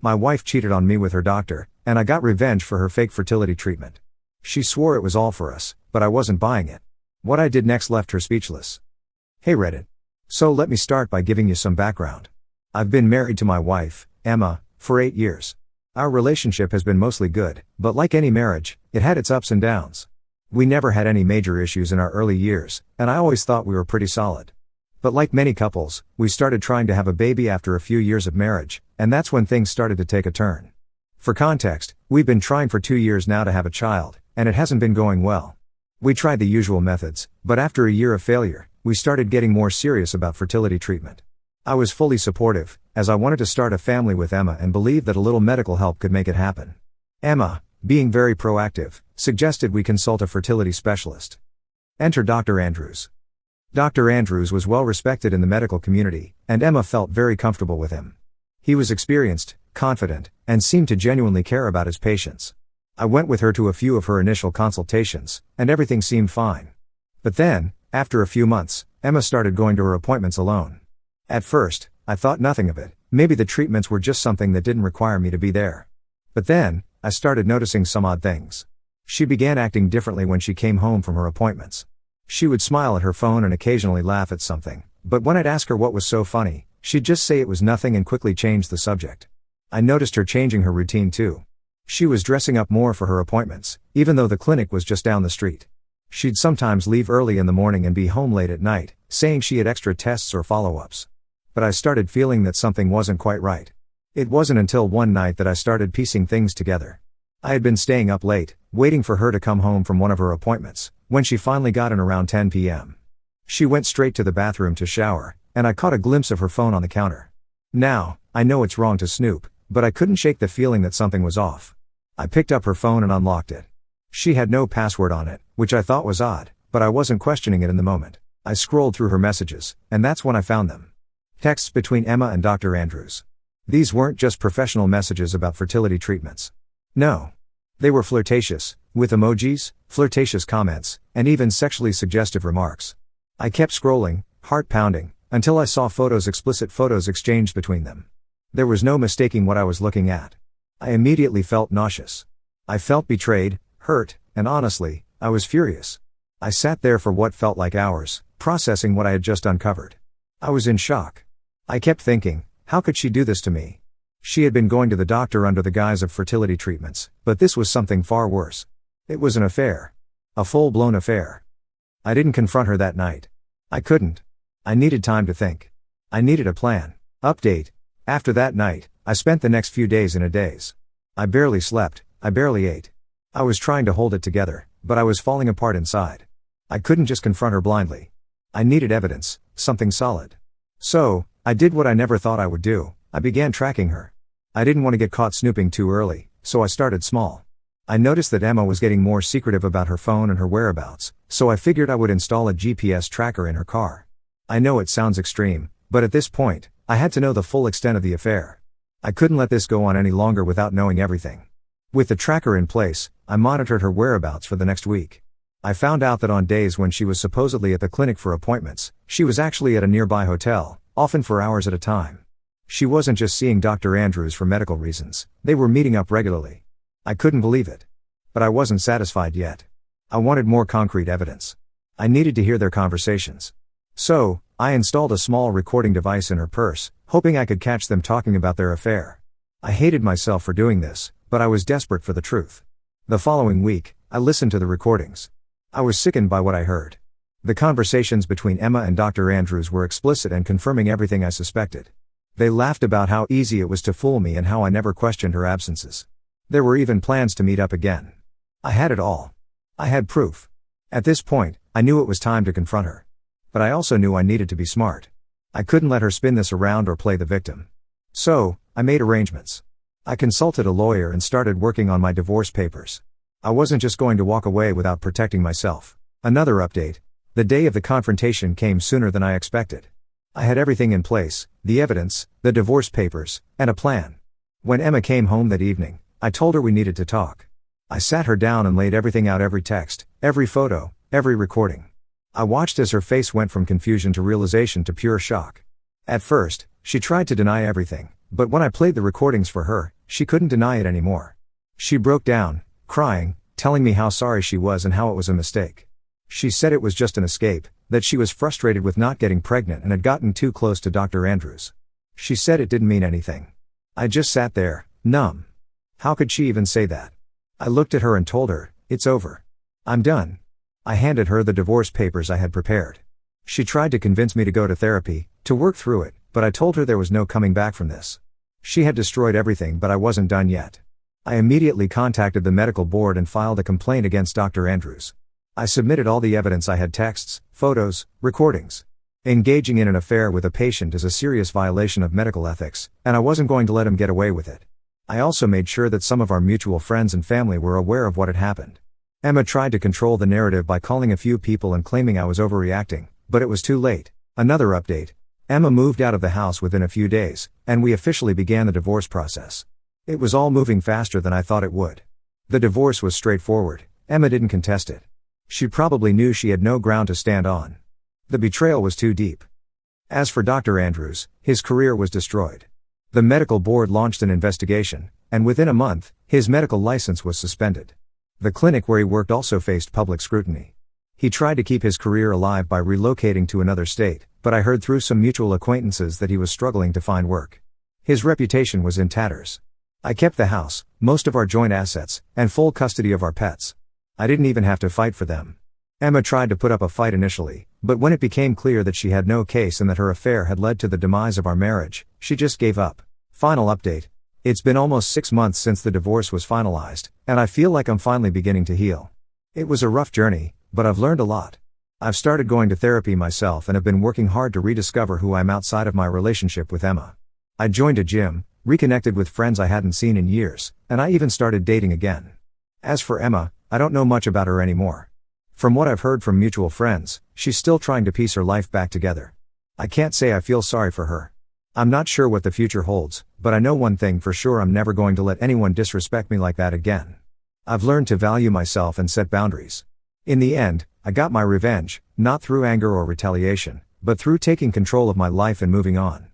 My wife cheated on me with her doctor, and I got revenge for her fake fertility treatment. She swore it was all for us, but I wasn't buying it. What I did next left her speechless. Hey Reddit. So let me start by giving you some background. I've been married to my wife, Emma, for 8 years. Our relationship has been mostly good, but like any marriage, it had its ups and downs. We never had any major issues in our early years, and I always thought we were pretty solid. But like many couples, we started trying to have a baby after a few years of marriage, and that's when things started to take a turn. For context, we've been trying for 2 years now to have a child, and it hasn't been going well. We tried the usual methods, but after a year of failure, we started getting more serious about fertility treatment. I was fully supportive, as I wanted to start a family with Emma and believed that a little medical help could make it happen. Emma, being very proactive, suggested we consult a fertility specialist. Enter Dr. Andrews. Dr. Andrews was well respected in the medical community, and Emma felt very comfortable with him. He was experienced, confident, and seemed to genuinely care about his patients. I went with her to a few of her initial consultations, and everything seemed fine. But then, after a few months, Emma started going to her appointments alone. At first, I thought nothing of it, maybe the treatments were just something that didn't require me to be there. But then, I started noticing some odd things. She began acting differently when she came home from her appointments. She would smile at her phone and occasionally laugh at something, but when I'd ask her what was so funny, she'd just say it was nothing and quickly change the subject. I noticed her changing her routine too. She was dressing up more for her appointments, even though the clinic was just down the street. She'd sometimes leave early in the morning and be home late at night, saying she had extra tests or follow-ups. But I started feeling that something wasn't quite right. It wasn't until one night that I started piecing things together. I had been staying up late, waiting for her to come home from one of her appointments, when she finally got in around 10 p.m. She went straight to the bathroom to shower, and I caught a glimpse of her phone on the counter. Now, I know it's wrong to snoop, but I couldn't shake the feeling that something was off. I picked up her phone and unlocked it. She had no password on it, which I thought was odd, but I wasn't questioning it in the moment. I scrolled through her messages, and that's when I found them. Texts between Emma and Dr. Andrews. These weren't just professional messages about fertility treatments. No. They were flirtatious, with emojis, flirtatious comments, and even sexually suggestive remarks. I kept scrolling, heart pounding, until I saw explicit photos exchanged between them. There was no mistaking what I was looking at. I immediately felt nauseous. I felt betrayed, hurt, and honestly, I was furious. I sat there for what felt like hours, processing what I had just uncovered. I was in shock. I kept thinking, how could she do this to me? She had been going to the doctor under the guise of fertility treatments, but this was something far worse. It was an affair. A full-blown affair. I didn't confront her that night. I couldn't. I needed time to think. I needed a plan. Update. After that night, I spent the next few days in a daze. I barely slept, I barely ate. I was trying to hold it together, but I was falling apart inside. I couldn't just confront her blindly. I needed evidence, something solid. So, I did what I never thought I would do. I began tracking her. I didn't want to get caught snooping too early, so I started small. I noticed that Emma was getting more secretive about her phone and her whereabouts, so I figured I would install a GPS tracker in her car. I know it sounds extreme, but at this point, I had to know the full extent of the affair. I couldn't let this go on any longer without knowing everything. With the tracker in place, I monitored her whereabouts for the next week. I found out that on days when she was supposedly at the clinic for appointments, she was actually at a nearby hotel, often for hours at a time. She wasn't just seeing Dr. Andrews for medical reasons, they were meeting up regularly. I couldn't believe it. But I wasn't satisfied yet. I wanted more concrete evidence. I needed to hear their conversations. So, I installed a small recording device in her purse, hoping I could catch them talking about their affair. I hated myself for doing this, but I was desperate for the truth. The following week, I listened to the recordings. I was sickened by what I heard. The conversations between Emma and Dr. Andrews were explicit and confirming everything I suspected. They laughed about how easy it was to fool me and how I never questioned her absences. There were even plans to meet up again. I had it all. I had proof. At this point, I knew it was time to confront her. But I also knew I needed to be smart. I couldn't let her spin this around or play the victim. So, I made arrangements. I consulted a lawyer and started working on my divorce papers. I wasn't just going to walk away without protecting myself. Another update. The day of the confrontation came sooner than I expected. I had everything in place, the evidence, the divorce papers, and a plan. When Emma came home that evening, I told her we needed to talk. I sat her down and laid everything out, every text, every photo, every recording. I watched as her face went from confusion to realization to pure shock. At first, she tried to deny everything, but when I played the recordings for her, she couldn't deny it anymore. She broke down, crying, telling me how sorry she was and how it was a mistake. She said it was just an escape, that she was frustrated with not getting pregnant and had gotten too close to Dr. Andrews. She said it didn't mean anything. I just sat there, numb. How could she even say that? I looked at her and told her, "It's over. I'm done." I handed her the divorce papers I had prepared. She tried to convince me to go to therapy, to work through it, but I told her there was no coming back from this. She had destroyed everything, but I wasn't done yet. I immediately contacted the medical board and filed a complaint against Dr. Andrews. I submitted all the evidence I had: texts, photos, recordings. Engaging in an affair with a patient is a serious violation of medical ethics, and I wasn't going to let him get away with it. I also made sure that some of our mutual friends and family were aware of what had happened. Emma tried to control the narrative by calling a few people and claiming I was overreacting, but it was too late. Another update. Emma moved out of the house within a few days, and we officially began the divorce process. It was all moving faster than I thought it would. The divorce was straightforward. Emma didn't contest it. She probably knew she had no ground to stand on. The betrayal was too deep. As for Dr. Andrews, his career was destroyed. The medical board launched an investigation, and within a month, his medical license was suspended. The clinic where he worked also faced public scrutiny. He tried to keep his career alive by relocating to another state, but I heard through some mutual acquaintances that he was struggling to find work. His reputation was in tatters. I kept the house, most of our joint assets, and full custody of our pets. I didn't even have to fight for them. Emma tried to put up a fight initially, but when it became clear that she had no case and that her affair had led to the demise of our marriage, she just gave up. Final update. It's been almost 6 months since the divorce was finalized, and I feel like I'm finally beginning to heal. It was a rough journey, but I've learned a lot. I've started going to therapy myself and have been working hard to rediscover who I am outside of my relationship with Emma. I joined a gym, reconnected with friends I hadn't seen in years, and I even started dating again. As for Emma, I don't know much about her anymore. From what I've heard from mutual friends, she's still trying to piece her life back together. I can't say I feel sorry for her. I'm not sure what the future holds, but I know one thing for sure: I'm never going to let anyone disrespect me like that again. I've learned to value myself and set boundaries. In the end, I got my revenge, not through anger or retaliation, but through taking control of my life and moving on.